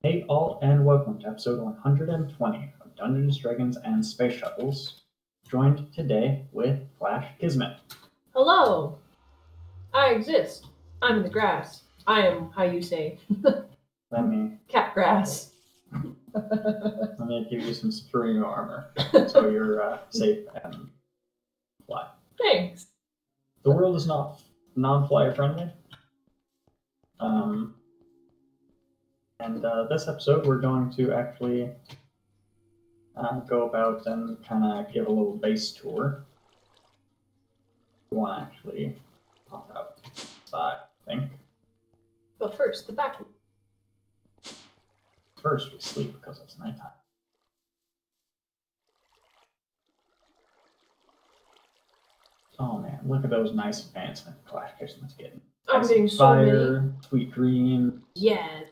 Hey all, and welcome to episode 120 of Dungeons, Dragons, and Space Shuttles, joined today with Clashkismet. Hello! I exist. I'm in the grass. I am, how you say, Let me cat grass. give you some superior armor, so you're safe and fly. Thanks. The world is not non-flyer friendly. And this episode we're going to actually go about and kind of give a little base tour. We want to actually pop outside, I think. But first, the back. First we sleep because it's nighttime. Oh man, look at those nice advancements Clashkismet's getting. I'm Ice getting and so fire, many. sweet dream. Yeah.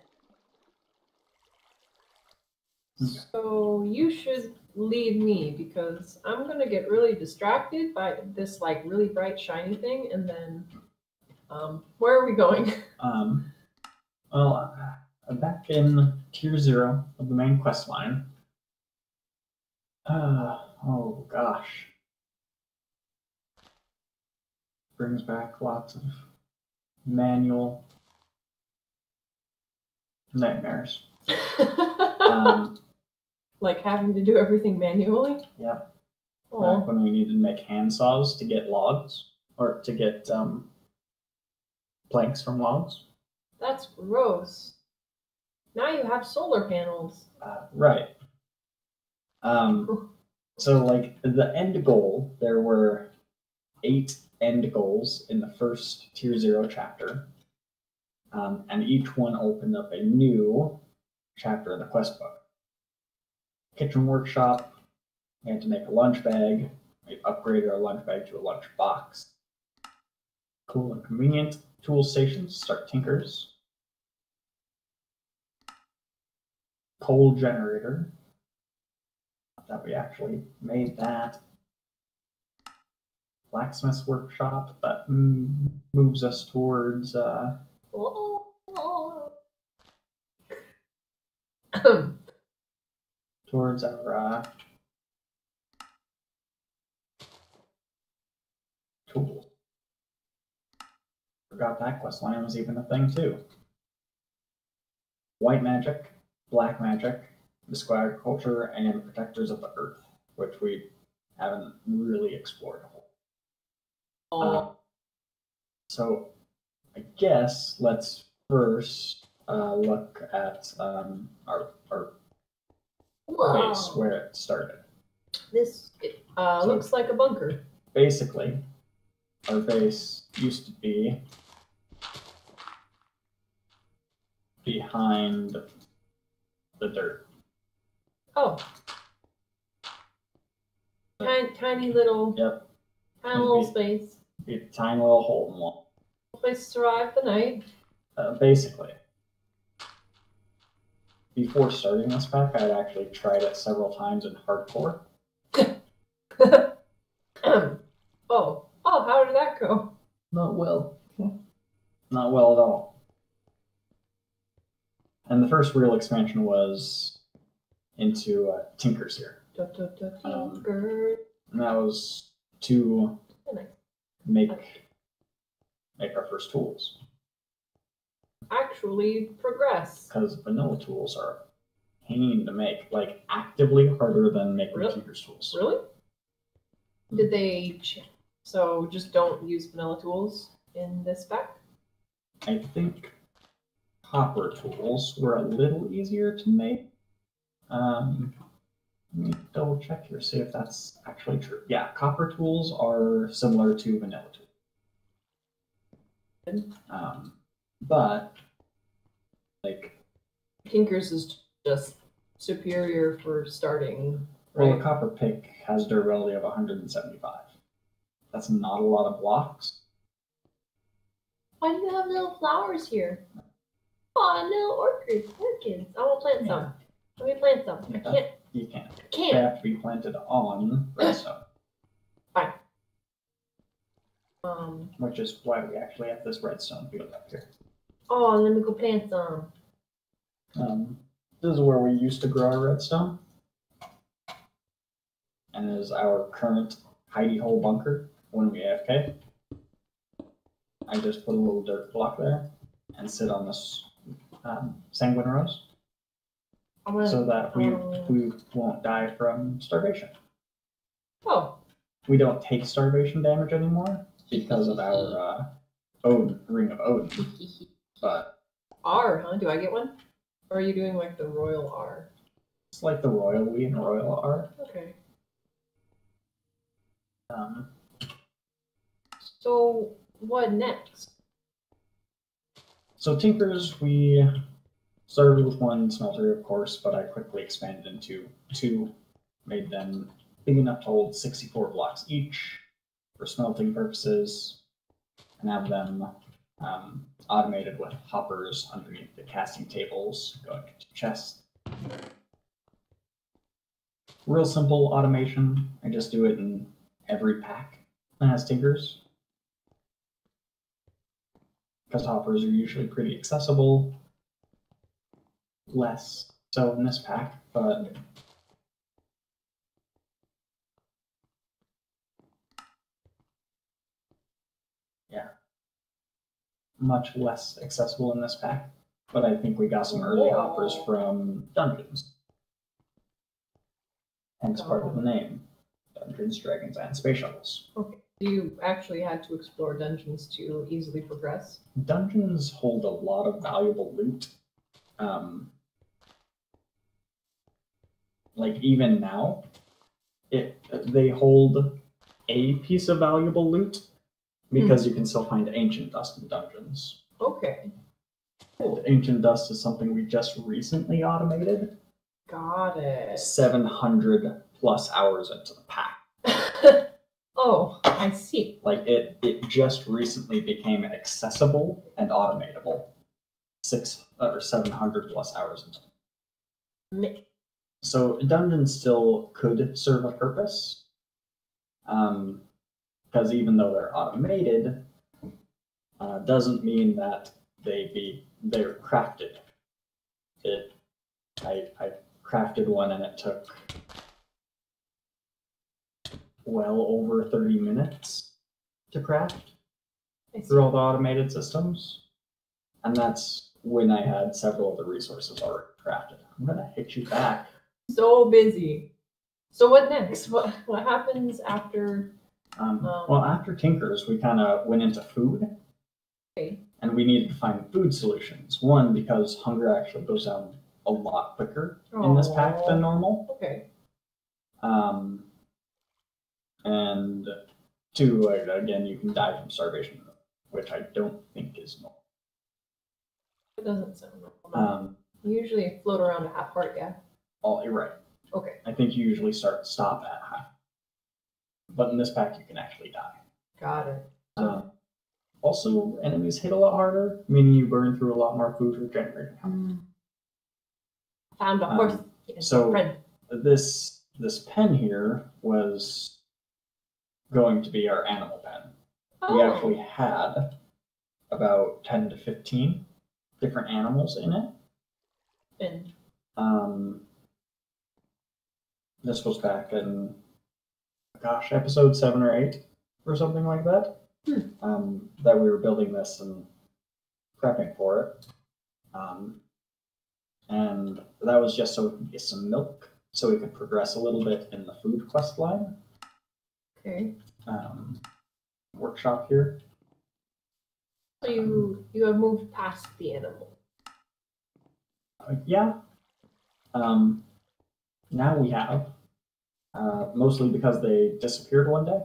Okay. So you should lead me because I'm gonna get really distracted by this like really bright shiny thing, and then where are we going? Well, back in Tier 0 of the main quest line. Oh gosh. Brings back lots of manual nightmares. Like having to do everything manually? Yep. Oh. Back when we needed to make handsaws to get logs, or to get planks from logs. That's gross. Now you have solar panels. Right. So like the end goal, there were 8 end goals in the first Tier 0 chapter. And each one opened up a new chapter of the quest book. Kitchen workshop, we had to make a lunch bag. We've upgraded our lunch bag to a lunch box. Cool and convenient. Tool stations, start tinkers. Coal generator. That we actually made that. Blacksmith's workshop that moves us towards towards our tools. Forgot that quest line was even a thing too. White magic, black magic, mystical agriculture, and protectors of the earth, which we haven't really explored a whole. So I guess let's first look at our base where it started. This looks like a bunker. Basically, our base used to be behind the dirt. Oh. Tiny little. Yep. Tiny little space. Be a tiny little hole in the wall. Place to survive the night. Basically. Before starting this pack, I had actually tried it several times in hardcore. Oh, how did that go? Not well. Not well at all. And the first real expansion was into Tinkers here. Tinker. And that was to make our first tools. Actually progress. Because vanilla tools are a pain to make, like actively harder than making Tinkers tools. Really? Did they? So just don't use vanilla tools in this pack? I think copper tools were a little easier to make. Let me double check here, see if that's actually true. Yeah, copper tools are similar to vanilla tools. But like Tinkers is just superior for starting. Right? Well, a copper pick has durability of 175. That's not a lot of blocks. Why do you have little flowers here? Oh, little orchids. I want to plant some. Let me plant some. I can't. You can't. I can't. They have to be planted on redstone. Fine. Which is why we actually have this redstone field up here. Oh, let me go plant some. This is where we used to grow our redstone. And is our current hidey hole bunker when we AFK. I just put a little dirt block there and sit on this sanguine rose so that we won't die from starvation. Oh. We don't take starvation damage anymore because of our Ring of Odin. But R, huh? Do I get one? Or are you doing like the royal R? it's like the royal we and royal R. Okay. So what next? So Tinkers, we started with one smelter, of course, but I quickly expanded into two, made them big enough to hold 64 blocks each for smelting purposes, and have them automated with hoppers underneath the casting tables going into chests. Real simple automation. I just do it in every pack that has Tinkers, because hoppers are usually pretty accessible. Less so in this pack, but yeah, much less accessible in this pack. But I think we got some early hoppers from dungeons. Hence part of the name. Dungeons, Dragons, and Space Shuttles. Okay. You actually had to explore dungeons to easily progress? Dungeons hold a lot of valuable loot. Like even now, they hold a piece of valuable loot because you can still find ancient dust in dungeons. Okay. And ancient dust is something we just recently automated. Got it. 700 plus hours into the pack. Oh, I see. Like it just recently became accessible and automatable. 600 or 700 plus hours into. So dungeons still could serve a purpose, because even though they're automated, doesn't mean that they're crafted. I crafted one and it took well over 30 minutes to craft through all the automated systems, and that's when I had several of the resources already crafted. I'm gonna hit you back. So busy. So what next? What happens after? Well, after Tinkers, we kind of went into food, Okay. and we needed to find food solutions. One, because hunger actually goes down a lot quicker in this pack than normal. Okay. And two, again, you can die from starvation, which I don't think is normal. It doesn't sound normal. You usually float around a half heart, yeah? Oh, you're right. Okay. I think you usually stop at half. But in this pack, you can actually die. Got it. Also, enemies hit a lot harder, meaning you burn through a lot more food regenerating health. Found a horse. So this pen here was going to be our animal pen. Oh. We actually had about 10 to 15 different animals in it. And this was back in, gosh, episode 7 or 8 or something like that. That we were building this and prepping for it. And that was just so we could get some milk, so we could progress a little bit in the food quest line. Okay. Workshop here. So you have moved past the animal. Yeah. Now we have, mostly because they disappeared one day.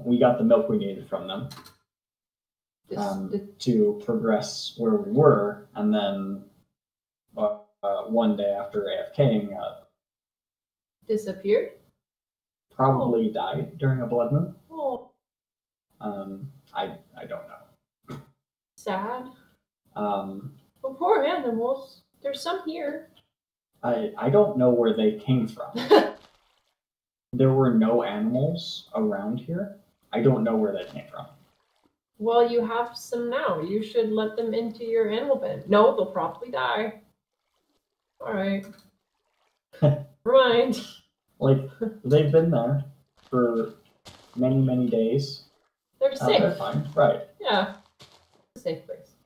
We got the milk we needed from them to progress where we were, and then one day after AFKing, disappeared? Probably died during a blood moon. Oh. I don't know. Sad. Oh, poor animals. There's some here. I don't know where they came from. There were no animals around here. I don't know where they came from. Well, you have some now. You should let them into your animal pen. No, they'll probably die. All right. Never mind. Like, they've been there for many, many days. They're safe. They're fine, right. Yeah. It's a safe place.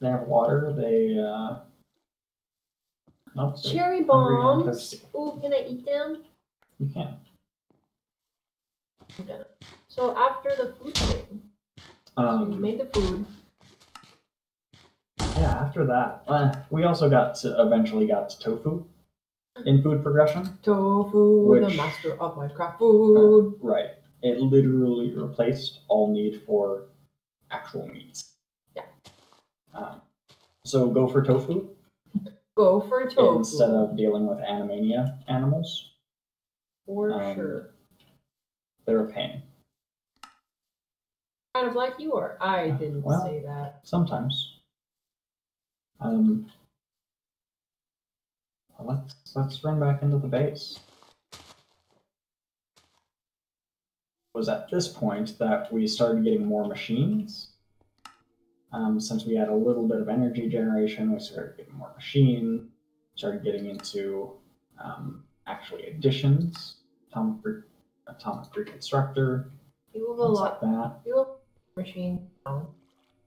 They have water, they, nope, they're Cherry hungry and bombs. thirsty. Oh, can I eat them? You can. I'm gonna. So after the food thing, so you made the food. Yeah, after that, we also eventually got to tofu in food progression. Tofu, the master of Minecraft food. Right. It literally replaced all need for actual meats. Yeah. So go for tofu. Go for tofu. Instead of dealing with Animania animals. For sure. They're a pain. Kind of like you are. I didn't say that. Sometimes. Let's run back into the base. It was at this point that we started getting more machines. Since we had a little bit of energy generation, we started getting more machines. Started getting into actually additions, atomic reconstructor. You have a lot. Like that. You have a machine now.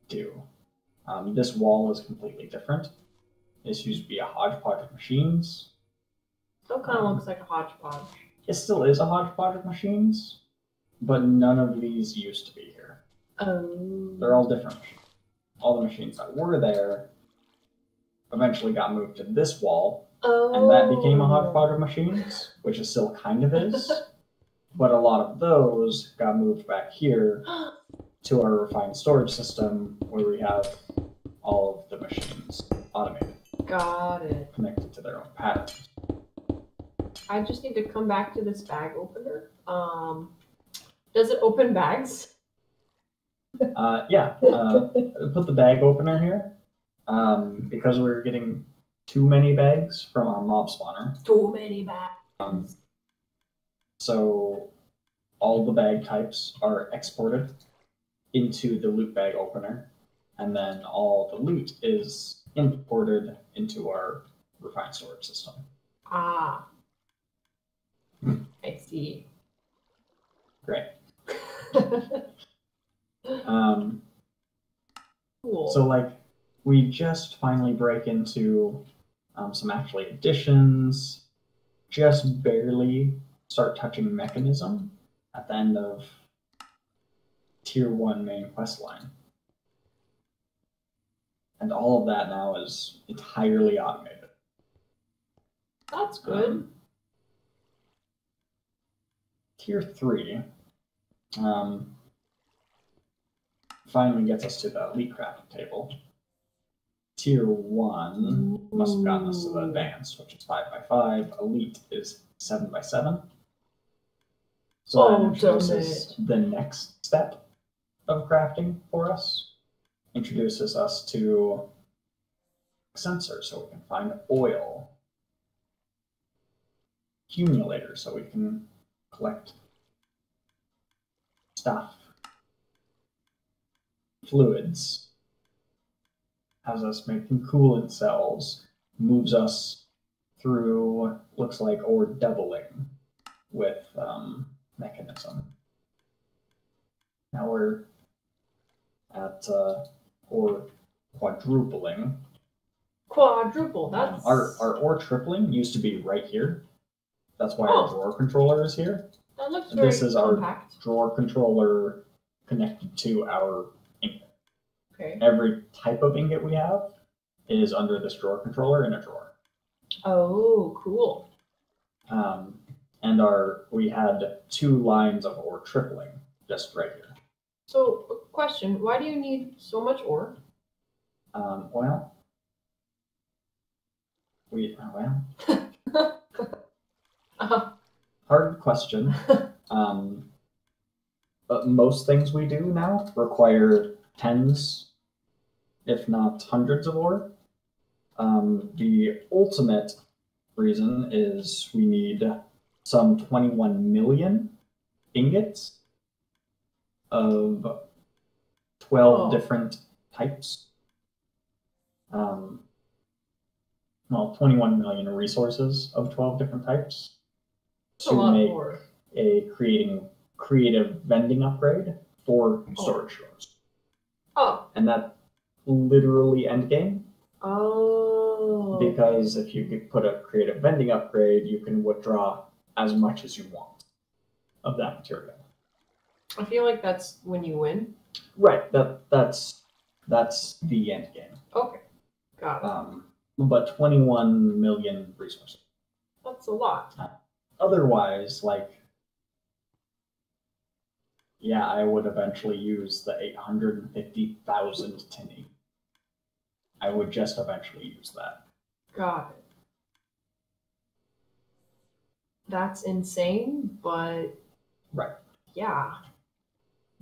Do. This wall is completely different. This used to be a hodgepodge of machines. Still kind of looks like a hodgepodge. It still is a hodgepodge of machines, but none of these used to be here. Oh. They're all different machines. All the machines that were there eventually got moved to this wall, and that became a hodgepodge of machines, which it still kind of is. But a lot of those got moved back here to our refined storage system, where we have all of the machines automated. Got it. Connected to their own patterns. I just need to come back to this bag opener. Does it open bags? Yeah. Put the bag opener here. Because we're getting too many bags from our mob spawner. Too many bags. So all the bag types are exported into the loot bag opener, and then all the loot is imported into our refined storage system. Ah. I see. Great. Cool. So like we just finally break into some actually additions, just barely start touching mechanism at the end of tier 1 main quest line. And all of that now is entirely automated. That's good. Tier 3 finally gets us to the elite crafting table. Tier 1 must have gotten us to the advanced, which is 5x5. Elite is 7x7. So that introduces the next step of crafting for us. Introduces us to sensors so we can find oil. Accumulators so we can collect stuff. Fluids. Has us making coolant cells. Moves us through, looks like, ore doubling with mechanism. Now we're at ore quadrupling. Quadruple, that's... Our ore tripling used to be right here. That's why our drawer controller is here. That looks very This is compact. Our drawer controller connected to our ingot. Okay. Every type of ingot we have is under this drawer controller in a drawer. Oh, cool. And we had 2 lines of ore tripling just right here. So, question, why do you need so much ore? Hard question. But most things we do now require tens, if not hundreds of ore. The ultimate reason is we need some 21 million ingots of 12 different types. 21 million resources of 12 different types That's a lot more. a creative vending upgrade for storage rooms. Oh. And that literally end game. Oh. Because if you could put a creative vending upgrade, you can withdraw as much as you want of that material. I feel like that's when you win. Right. That's the end game. Okay. Got it. But 21 million resources. That's a lot. Otherwise, I would eventually use the 850,000 tinny. I would just eventually use that. Got it. That's insane, but right. Yeah.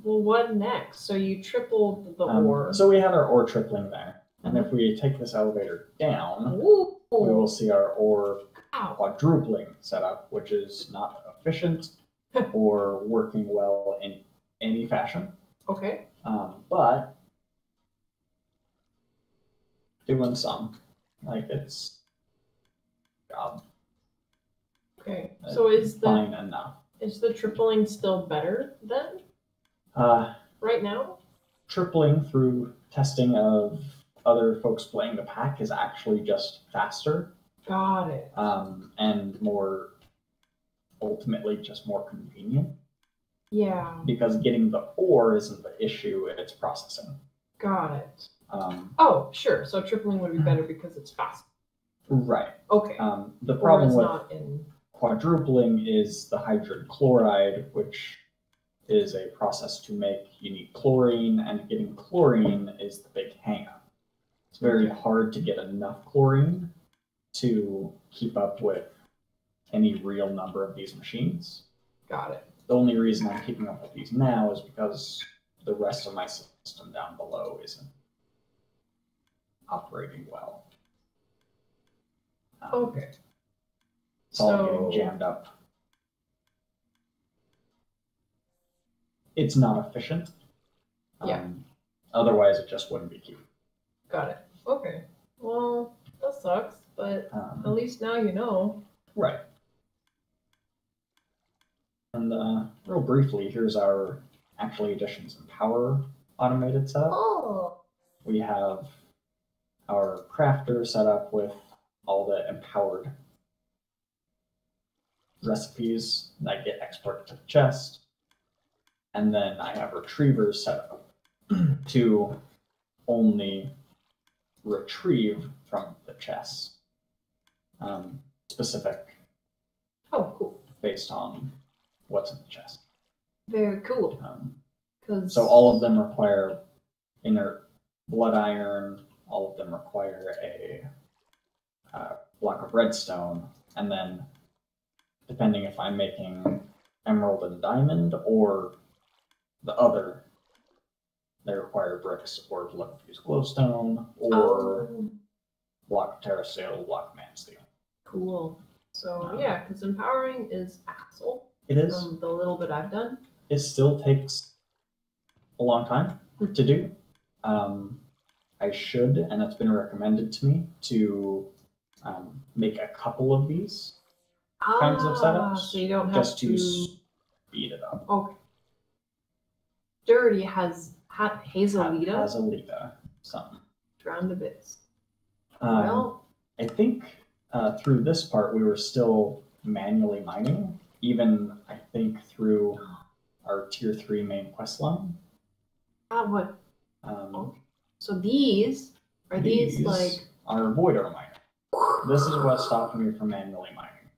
Well, what next? So you tripled the ore. So we had our ore tripling there. And if we take this elevator down, we will see our ore quadrupling setup, which is not efficient or working well in any fashion. Okay. But doing some. It's job. Okay. So is fine enough. Is the tripling still better then? Right now? Tripling through testing of other folks playing the pack is actually just faster. Got it. And ultimately just more convenient. Yeah. Because getting the ore isn't the issue, it's processing. Got it. Oh, sure. So tripling would be better because it's faster. Right. Okay. The problem with quadrupling is the hydrogen chloride, which is a process to make. You need chlorine, and getting chlorine is the big hang-up. It's very hard to get enough chlorine to keep up with any real number of these machines. Got it. The only reason I'm keeping up with these now is because the rest of my system down below isn't operating well. Okay. It's all getting jammed up. It's not efficient. Yeah. Otherwise, it just wouldn't be cute. Got it. Okay. Well, that sucks, but at least now you know. Right. And real briefly, here's our actually additions and power automated setup. Oh. We have our crafter set up with all the empowered recipes that get exported to the chest. And then I have retrievers set up to only retrieve from the chest. Specific. Oh, cool. Based on what's in the chest. Very cool. So all of them require inert blood iron. All of them require a block of redstone. And then, depending if I'm making emerald and diamond or the other, they require bricks or blood fused glowstone or block of terra steel, block of man steel. Cool. So yeah, because empowering is asshole. It is. The little bit I've done. It still takes a long time to do. I should, and it's been recommended to me to make a couple of these kinds of setups. So you don't have to speed it up. Okay. Dirty has Hazelita. Hazelita, something. Drowned to bits. Well, I think through this part we were still manually mining, even I think through our tier 3 main quest line. What? So these are like our void ore miner. This is what's stopping me from manually mining.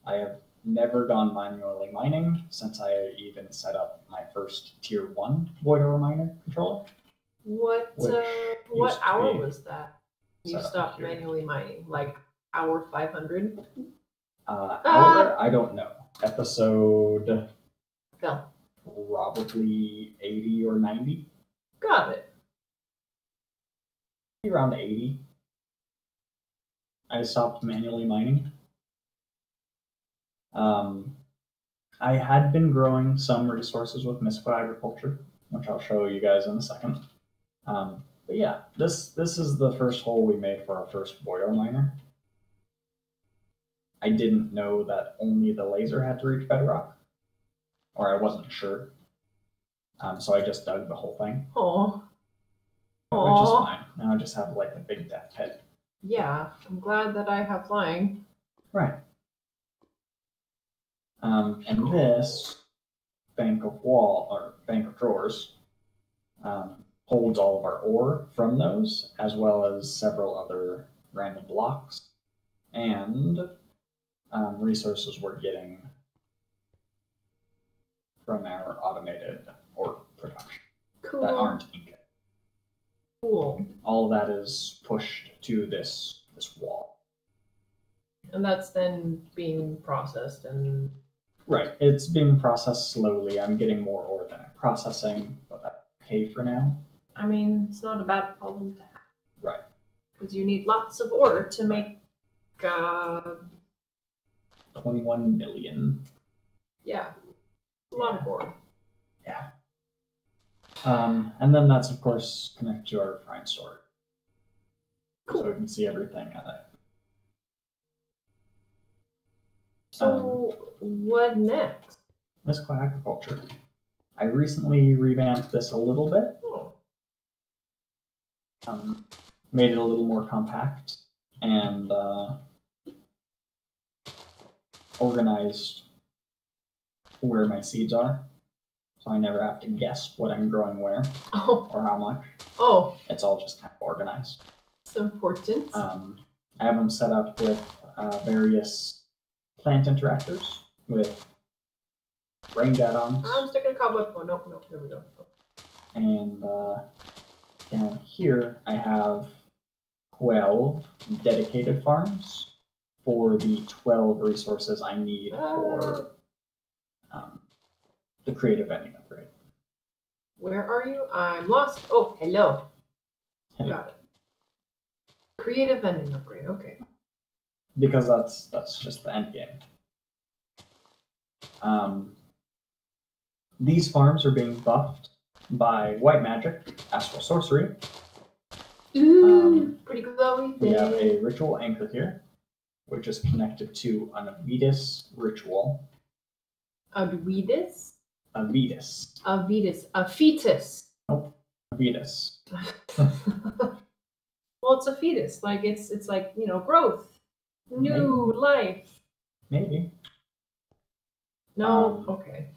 I have never gone manually mining since I even set up my first tier 1 void ore miner controller. What hour was that? You stopped manually mining, like hour 500? Hour? I don't know. Episode Phil. Probably 80 or 90. Got it. Around 80. I stopped manually mining. I had been growing some resources with mystical agriculture, which I'll show you guys in a second. But yeah, this is the first hole we made for our first void ore miner. I didn't know that only the laser had to reach bedrock, or I wasn't sure. So I just dug the whole thing. Oh. Which is fine. Now I just have like a big death pit. Yeah, I'm glad that I have flying. Right. And this bank of drawers holds all of our ore from those, as well as several other random blocks and resources we're getting from our automated ore production that aren't ingot. Cool. All of that is pushed to this wall. And that's then being processed and... Right. It's being processed slowly. I'm getting more ore than I'm processing, but that's okay for now. I mean, it's not a bad problem to have. Right. Because you need lots of ore to make... 21 million. Yeah. A lot of ore. Yeah. And then that's, of course, connected to our refined storage. Cool. So we can see everything at it. So, what next? Mystical agriculture. I recently revamped this a little bit. Made it a little more compact and organized where my seeds are. So I never have to guess what I'm growing where or how much. Oh. It's all just kind of organized. It's important. I have them set up with various plant interactors with range add-ons. I'm sticking a cobweb. Oh, no, there we go. And down here, I have 12 dedicated farms for the 12 resources I need for the creative ending upgrade. Where are you? I'm lost. Oh, hello. Got it. Creative ending upgrade. Okay. Because that's just the end game. These farms are being buffed by white magic, astral sorcery. Ooh, pretty glowy. We have a ritual anchor here, which is connected to an Avitus ritual. Avitus? Avitus. Avitus. A fetus. Nope. Avitus. Well, it's a fetus. Like it's like, you know, growth. New life. Maybe. No, okay.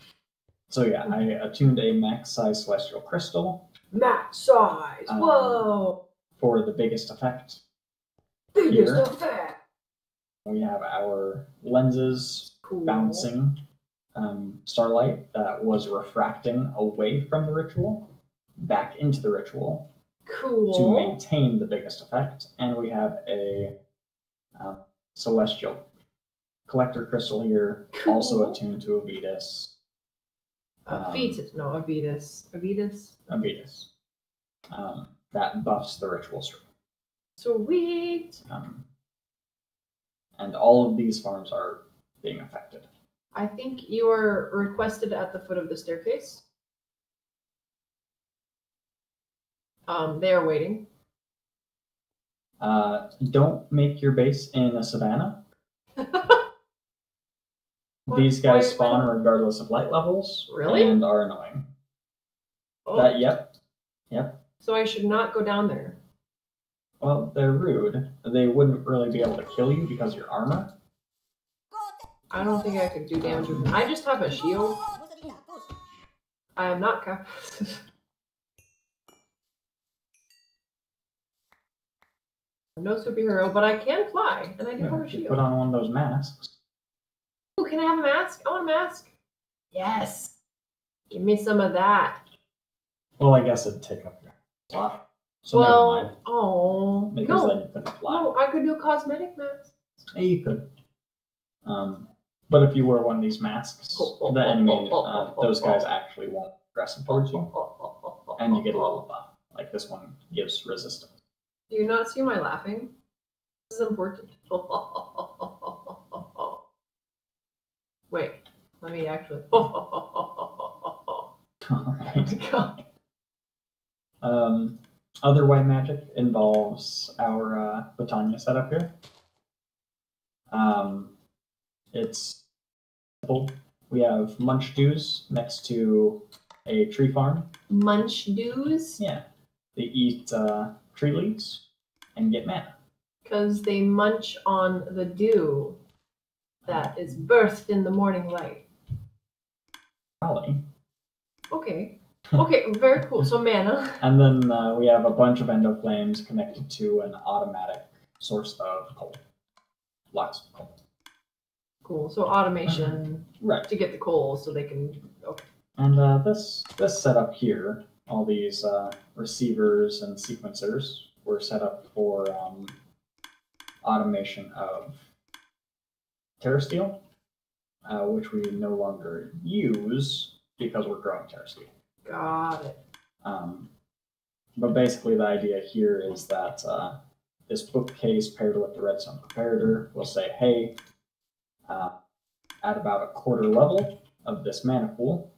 So yeah, I attuned a max size celestial crystal. Max size. Whoa. For the biggest effect. Biggest effect. We have our lenses bouncing starlight that was refracting away from the ritual, back into the ritual. Cool. To maintain the biggest effect. And we have a celestial collector crystal here, also attuned to Avitus. Avitus. No, Avitus. Avitus? Avitus. That buffs the ritual stream. Sweet. And all of these farms are being affected. I think you are requested at the foot of the staircase. They are waiting. Don't make your base in a savannah. These guys spawn regardless of light levels. Really? And are annoying. Oh. Yep. So I should not go down there. Well, they're rude. They wouldn't really be able to kill you because of your armor. I don't think I could do damage with them. I just have a shield. I am not capable. I'm no superhero, but I can fly, and I do have a shield. Put on one of those masks. Oh, can I have a mask? I want a mask. Yes. Give me some of that. Well, I guess it'd take up your slot. So well, never mind. Oh, Because no. then you couldn't fly. No, I could do a cosmetic mask. Yeah, you could. But if you wear one of these masks, the enemy, those guys actually won't aggressive towards you. And you get a little buff. Like this one gives resistance. Do you not see my laughing? This is important. Wait, let me actually. Other white magic involves our Botania setup here. It's simple. We have munch dews next to a tree farm. Munch dews? Yeah. They eat tree leaves and get mana. Because they munch on the dew that is birthed in the morning light. Probably. Okay. Okay, very cool. So mana. And then we have a bunch of endo flames connected to an automatic source of coal. Lots of coal. Cool. So automation Right. to get the coal so they can. Okay. And this setup here, all these receivers and sequencers were set up for automation of TerraSteel, which we no longer use because we're growing TerraSteel. Got it. But basically the idea here is that this bookcase paired with the redstone comparator will say, hey, at about a quarter level of this mana pool,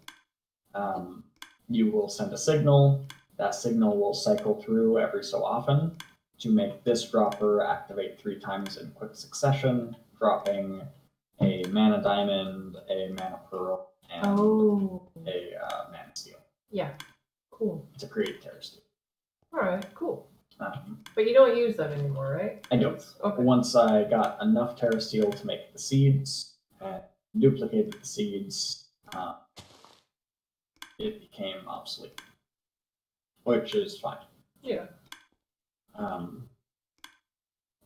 you will send a signal. That signal will cycle through every so often to make this dropper activate 3 times in quick succession, dropping a mana diamond, a mana pearl, and a mana steel. Yeah, cool. To create TerraSteel. All right, cool. But you don't use that anymore, right? I don't. Okay. Once I got enough TerraSteel to make the seeds and duplicated the seeds, it became obsolete, which is fine. Yeah.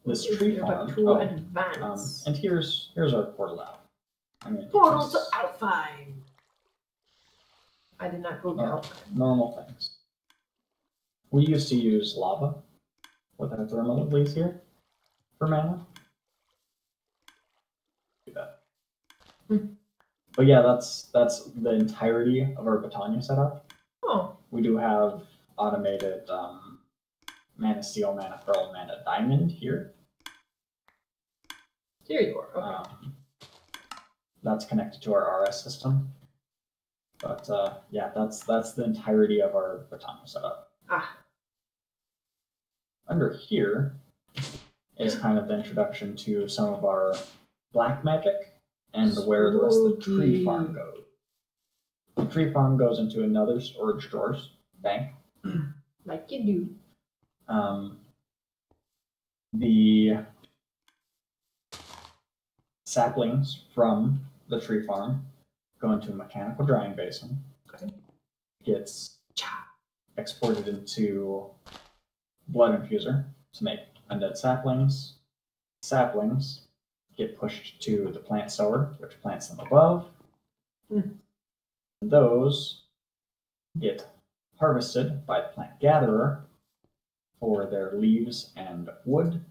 This tree farm. To advance. And here's our portal out. I mean, Portal to Alpine. I did not go to Alpine. Normal things. We used to use lava with our thermal leaves here for mana. Do that. But yeah, that's the entirety of our Botania setup. Oh. We do have automated mana steel, mana pearl, mana diamond here. Here you are. Okay. That's connected to our RS system. But yeah, that's the entirety of our Botania setup. Under here is kind of the introduction to some of our black magic and where the rest of the tree farm goes. The tree farm goes into another storage drawers bank. Like you do. The saplings from the tree farm go into a mechanical drying basin. Okay. Gets exported into blood infuser to make undead saplings. Saplings get pushed to the plant sower, which plants them above. Those get harvested by the plant gatherer for their leaves and wood.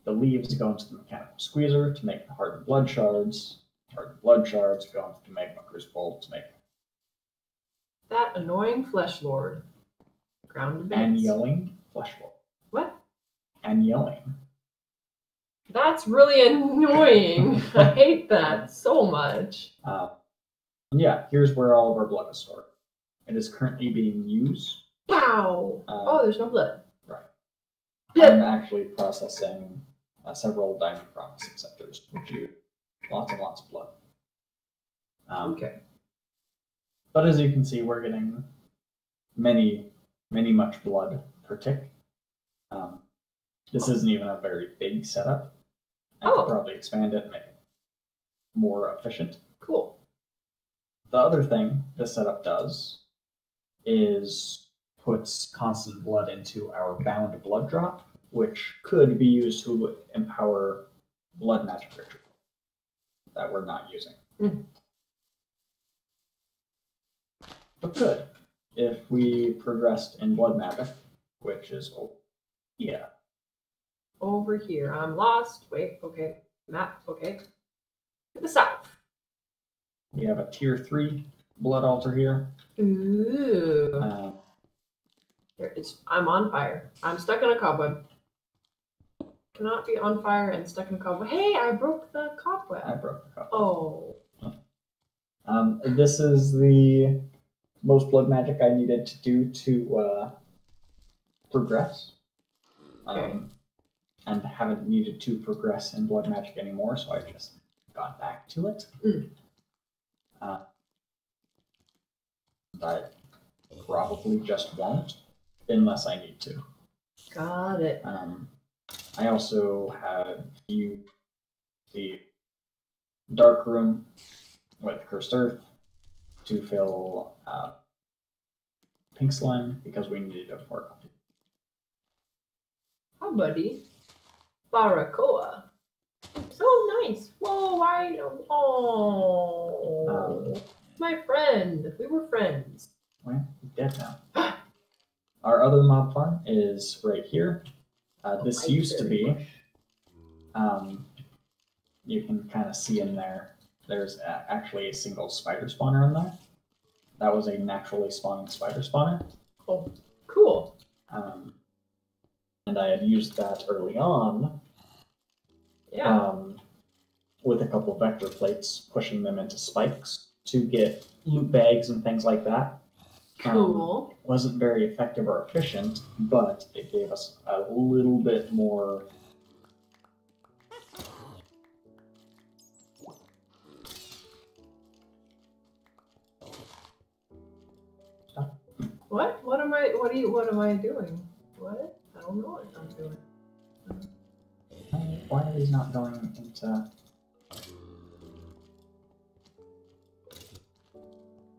The leaves go into the mechanical squeezer to make the hardened blood shards. Hardened blood shards go into the magma crucible to make that annoying flesh lord. Ground events. and yelling flesh lord. What? And yelling. That's really annoying. I hate that so much. Yeah, here's where all of our blood is stored. It is currently being used. Wow. Oh, there's no blood. Right. I'm actually processing several diamond processing sectors, which use lots and lots of blood. Okay. But as you can see, we're getting many much blood per tick. This isn't even a very big setup. I could probably expand it and make it more efficient. Cool. The other thing this setup does is puts constant blood into our bound blood drop, which could be used to empower blood magic ritual that we're not using. But good. If we progressed in blood magic, which is Over here. I'm lost. Wait, okay. Map, okay. To the south. We have a tier 3 blood altar here. Ooh. There is. I'm on fire. I'm stuck in a cobweb. Cannot be on fire and stuck in a cobweb. Hey, I broke the cobweb. I broke the cobweb. Oh. This is the most blood magic I needed to do to progress. Okay. And haven't needed to progress in blood magic anymore, so I just got back to it. But probably just won't unless I need to. Got it. I also have used the dark room with cursed earth to fill pink slime because we needed a more. Hi, buddy. Baracoa. So nice. Whoa, why? Oh, my friend. We were friends. Well, he's dead now. Our other mob farm is right here. This used to be. You can kind of see in there. There's actually a single spider spawner in there. That was a naturally spawning spider spawner. Oh, cool. And I had used that early on. Yeah. With a couple vector plates, pushing them into spikes to get loot bags and things like that. Cool. Wasn't very effective or efficient, but it gave us a little bit more. What? What am I doing? What? I don't know what I'm doing. Why are these not going into?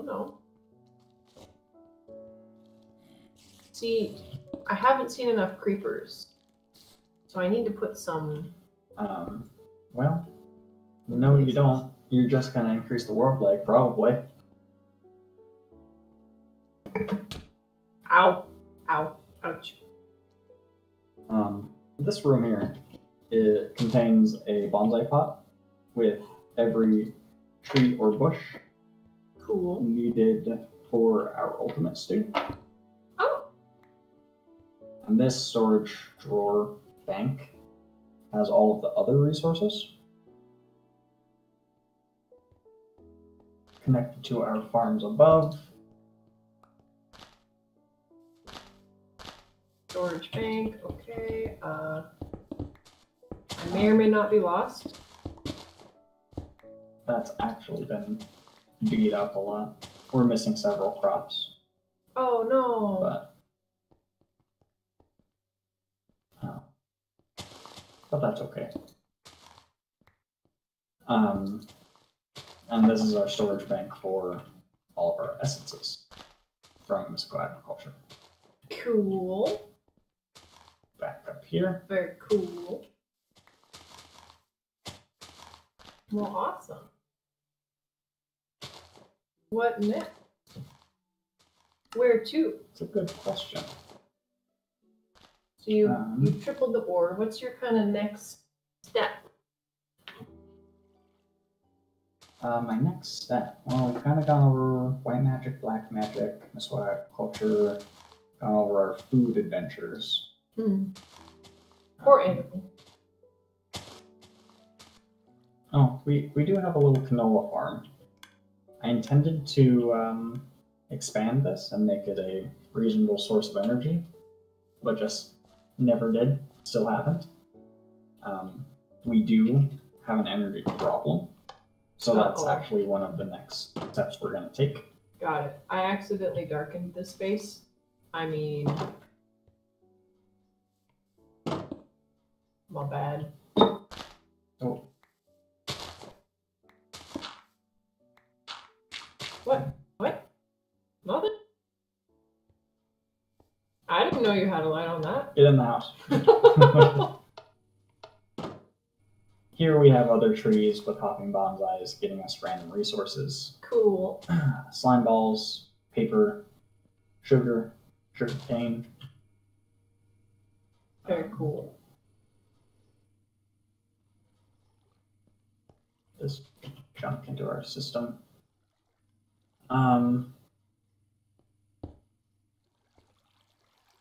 No. See, I haven't seen enough creepers, so I need to put some. Well, no, you don't. You're just gonna increase the world lag, probably. Ow! Ow! Ouch! This room here, it contains a bonsai pot with every tree or bush Cool. needed for our ultimate stew. Oh. And this storage drawer bank has all of the other resources connected to our farms above. Storage bank. Okay. I may or may not be lost. That's actually been beat up a lot. We're missing several crops. Oh no. But that's okay. And this is our storage bank for all of our essences from mystical agriculture. Cool. Back up here. Very cool. Well, awesome. What next? Where to? It's a good question. So you tripled the board. What's your kind of next step? My next step. Well, we've kind of gone over white magic, black magic, mystical agriculture, gone over our food adventures. Or anything. Oh, we do have a little canola farm. I intended to expand this and make it a reasonable source of energy, but just never did. Still haven't. We do have an energy problem, so that's actually one of the next steps we're going to take. Got it. I accidentally darkened this space. I mean, my bad. Oh. What? What? Nothing? I didn't know you had a light on that. Get in the house. Here we have other trees with hopping bonsais getting us random resources. Cool. Slime balls, paper, sugar cane. Very cool. This junk into our system.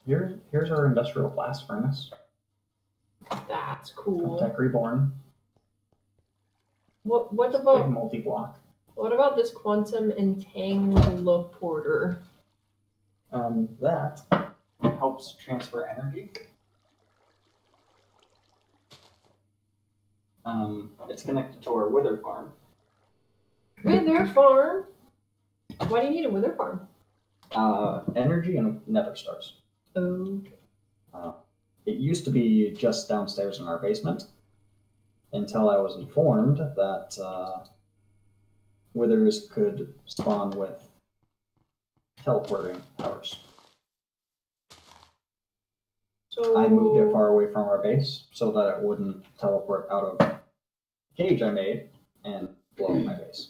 Here's our industrial blast furnace. That's cool. Tech Reborn. What Big about multi-block. what about this quantum entangloporter? That helps transfer energy It's connected to our wither farm. Wither farm? Why do you need a wither farm? Energy and nether stars. Okay. It used to be just downstairs in our basement until I was informed that withers could spawn with teleporting powers. So I moved it far away from our base so that it wouldn't teleport out of the cage I made and blow up my base.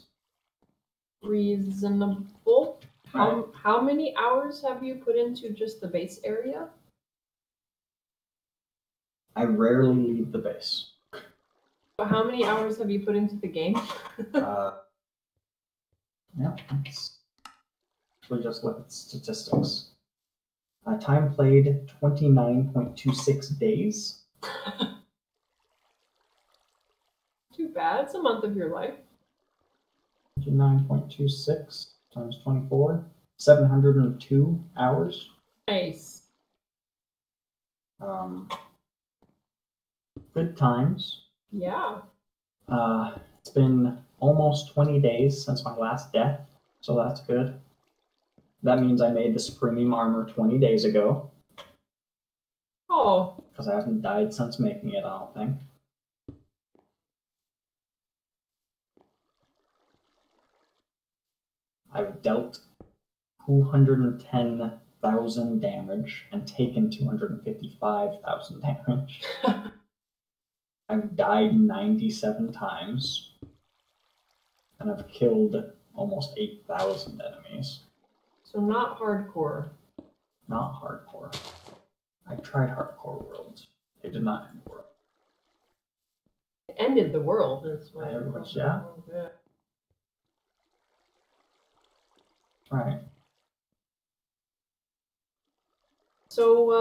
reasonable. How many hours have you put into just the base area? I rarely leave the base. How many hours have you put into the game? Yeah, let's actually just look at statistics. Time played 29.26 days. Too bad. It's a month of your life. 29.26 times 24, 702 hours. Nice. Good times. Yeah. It's been almost 20 days since my last death, so that's good. That means I made the Supreme Armor 20 days ago. Oh. Because I haven't died since making it, I don't think. I've dealt 210,000 damage and taken 255,000 damage. I've died 97 times. And I've killed almost 8,000 enemies. So not hardcore. Not hardcore. I tried hardcore worlds. It did not end the world. It ended the world. That's why. Yeah. Right. So,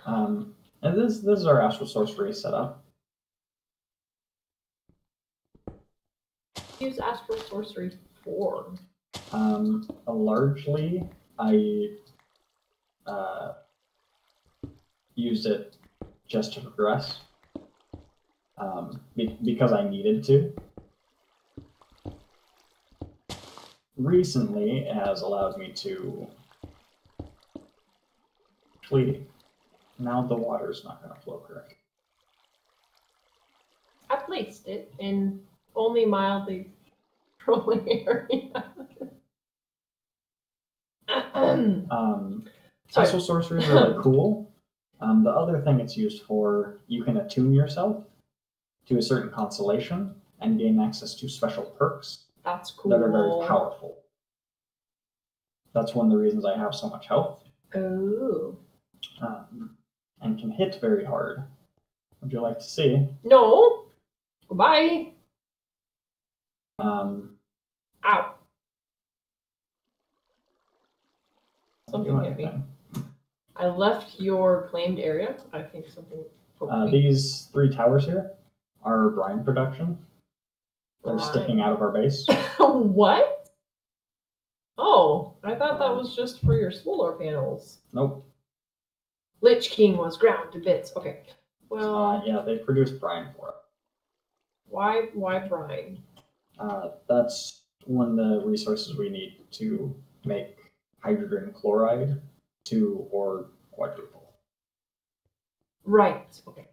and this is our Astral Sorcery setup. Use Astral Sorcery for? Largely, I used it just to progress. Because I needed to. Recently, it has allowed me to flee. Now the water's not going to flow correctly. I placed it in only mildly trolling area. Astral Sorcery is really cool. The other thing it's used for, you can attune yourself to a certain constellation and gain access to special perks. That's cool. That are very powerful. That's one of the reasons I have so much health. Oh. And can hit very hard. Would you like to see? No. Goodbye. Ow. Something hit me. I left your claimed area. I think something. These 3 towers here are brine production. They're sticking out of our base. What? Oh, I thought that was just for your solar panels. Nope. Lich King was ground to bits. Okay. Well. Yeah, they produce brine for it. Why brine? That's one of the resources we need to make hydrogen chloride 2 or quadruple. Right. Okay.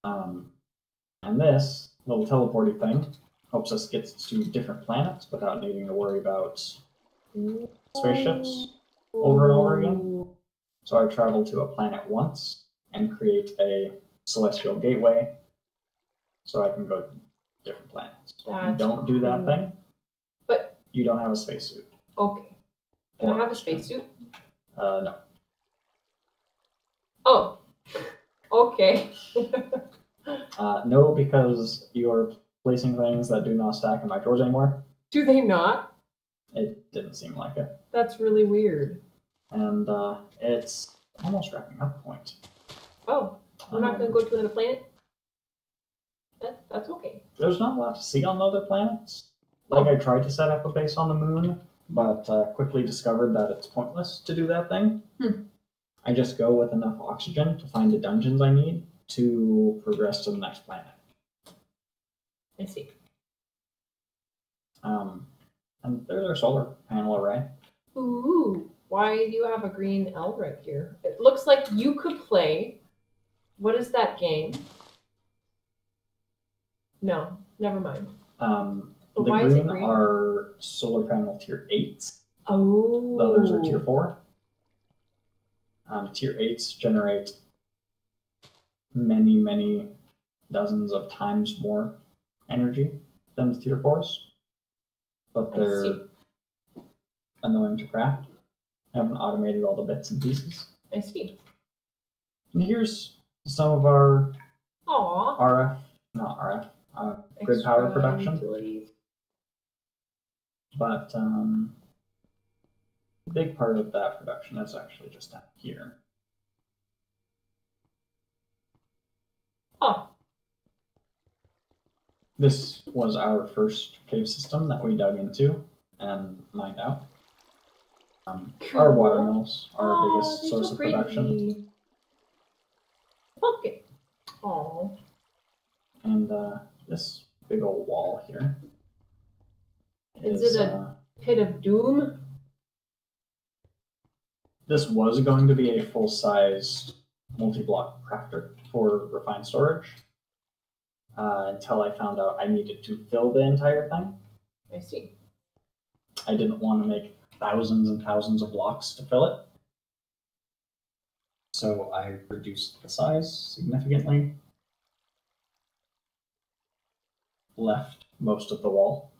And this little teleporting thing helps us get to different planets without needing to worry about spaceships over and over again. So I traveled to a planet once and create a celestial gateway so I can go to different planets. If you don't do that thing, but you don't have a spacesuit. Okay. Can I have a spacesuit? No. Oh. Okay. No, because you're placing things that do not stack in my drawers anymore. Do they not? It didn't seem like it. That's really weird. And it's almost wrapping up point. Oh, we're not going to go to another planet? That's okay. There's not a lot to see on the other planets. Like, I tried to set up a base on the moon, but quickly discovered that it's pointless to do that thing. I just go with enough oxygen to find the dungeons I need to progress to the next planet. I see. And there's our solar panel array. Ooh, why do you have a green L right here? It looks like you could play. What is that game? No, never mind. The why is it green green? are solar panel tier 8s. Oh. The others are tier 4. Tier 8s generate many, many dozens of times more energy than the tier 4s. But they're annoying to craft. I haven't automated all the bits and pieces. I see. And here's some of our Aww. grid power production. Utilities. But a big part of that production is actually just down here. Oh. This was our first cave system that we dug into and mined out. Cool. Our water mills are our biggest source of production. Okay. Oh. And this big old wall here is it a pit of doom? This was going to be a full-size multi-block crafter for refined storage until I found out I needed to fill the entire thing. I see. I didn't want to make thousands and thousands of blocks to fill it. So I reduced the size significantly, left most of the wall.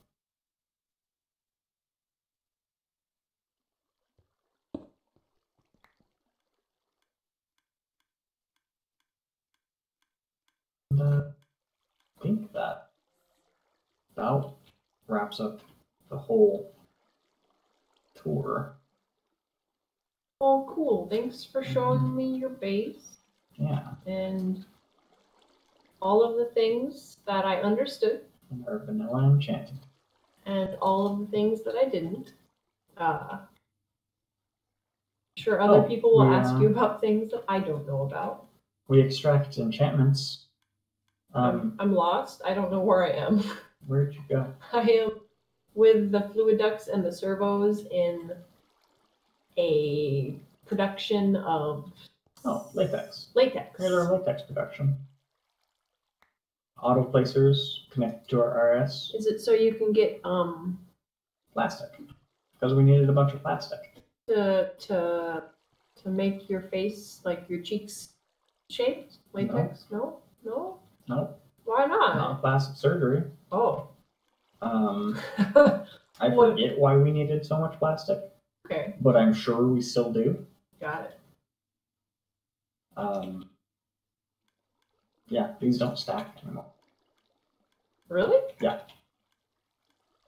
And, I think that about wraps up the whole tour. Oh, cool. Thanks for showing me your base. Yeah. And all of the things that I understood. And our vanilla enchanting. And all of the things that I didn't. Sure, other people will ask you about things that I don't know about. We extract enchantments. I'm lost. I don't know where I am. Where'd you go? I am with the fluid ducts and the servos in a production of... Oh, latex. Latex. Regular latex production. Auto placers connected to our RS. Is it so you can get plastic? Because we needed a bunch of plastic. To make your face, like your cheeks, shaped? Latex? No? No? No. Why not? Not plastic surgery. Oh. I forget why we needed so much plastic. Okay. But I'm sure we still do. Got it. Yeah, these don't stack anymore. Really? Yeah.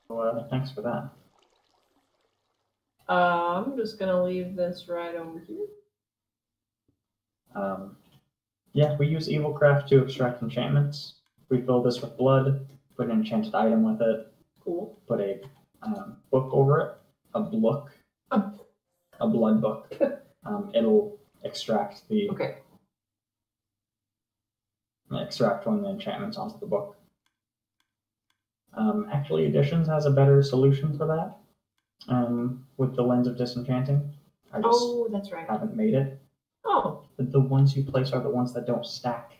So thanks for that. I'm just gonna leave this right over here. Yeah, we use Evilcraft to extract enchantments. We fill this with blood, put an enchanted item with it. Cool. Put a book over it. A blood book. It'll extract the... Okay. Extract one of the enchantments onto the book. Actually, Editions has a better solution for that. With the Lens of Disenchanting. I just that's right. haven't made it. Oh. The ones you place are the ones that don't stack.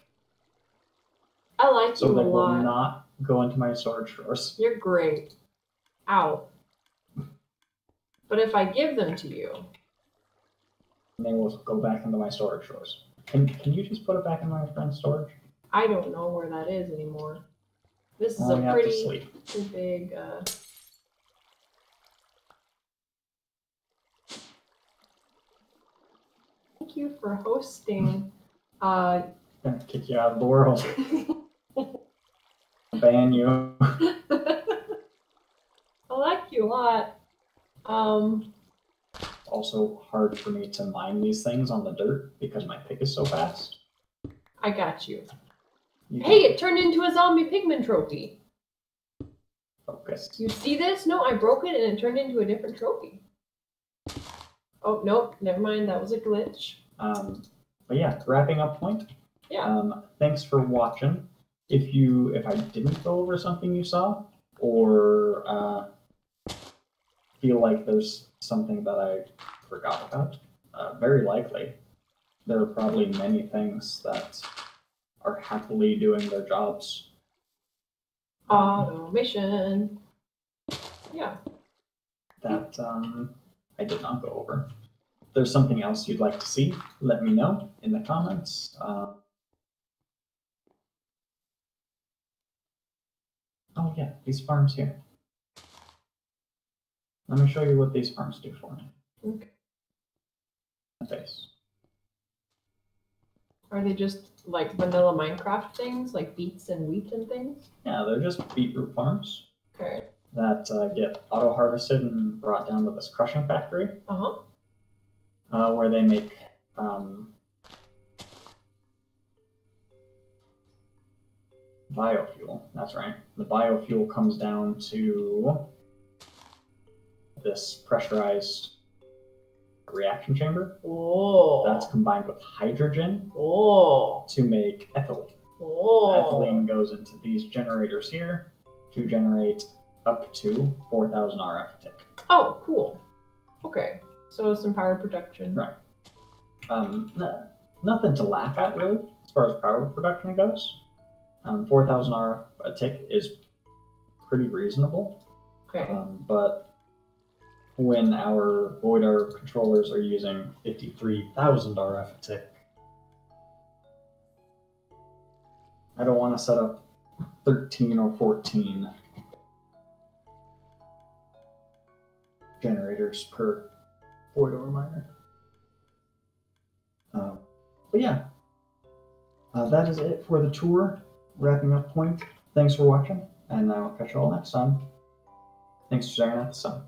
I like so you a lot. So they will not go into my storage drawers. You're great. Ow. But if I give them to you... they will go back into my storage drawers. Can you just put it back in my friend's storage? I don't know where that is anymore. This is a pretty big... Thank you for hosting. I'm gonna kick you out of the world. Ban you. I like you a lot. Also hard for me to mine these things on the dirt because my pick is so fast. I got you. Hey, it turned into a zombie pigman trophy. Focus. You see this? No, I broke it and it turned into a different trophy. Oh, nope. Never mind. That was a glitch. But yeah, wrapping up point. Yeah. Thanks for watching. If I didn't go over something you saw, or feel like there's something that I forgot about, very likely there are probably many things that are happily doing their jobs. Automation. Yeah. That I did not go over. If there's something else you'd like to see, let me know in the comments. Oh yeah, these farms here. Let me show you what these farms do for me. Okay. Base. Are they just like vanilla Minecraft things, like beets and wheat and things? Yeah, they're just beetroot farms Okay. that get auto harvested and brought down to this crushing factory. Where they make biofuel. That's right. The biofuel comes down to this pressurized reaction chamber. Oh. That's combined with hydrogen to make ethylene. Ethylene goes into these generators here to generate up to 4,000 RF a tick. Oh, cool. Okay. So some power production. Right. Nothing to laugh at really as far as power production goes. 4,000 RF a tick is pretty reasonable. Okay. But when our Voidar controllers are using 53,000 RF a tick, I don't want to set up 13 or 14 generators per Voidar miner. But yeah, that is it for the tour. Wrapping up point. Thanks for watching, and I'll catch you all next time. Thanks for staring at the sun.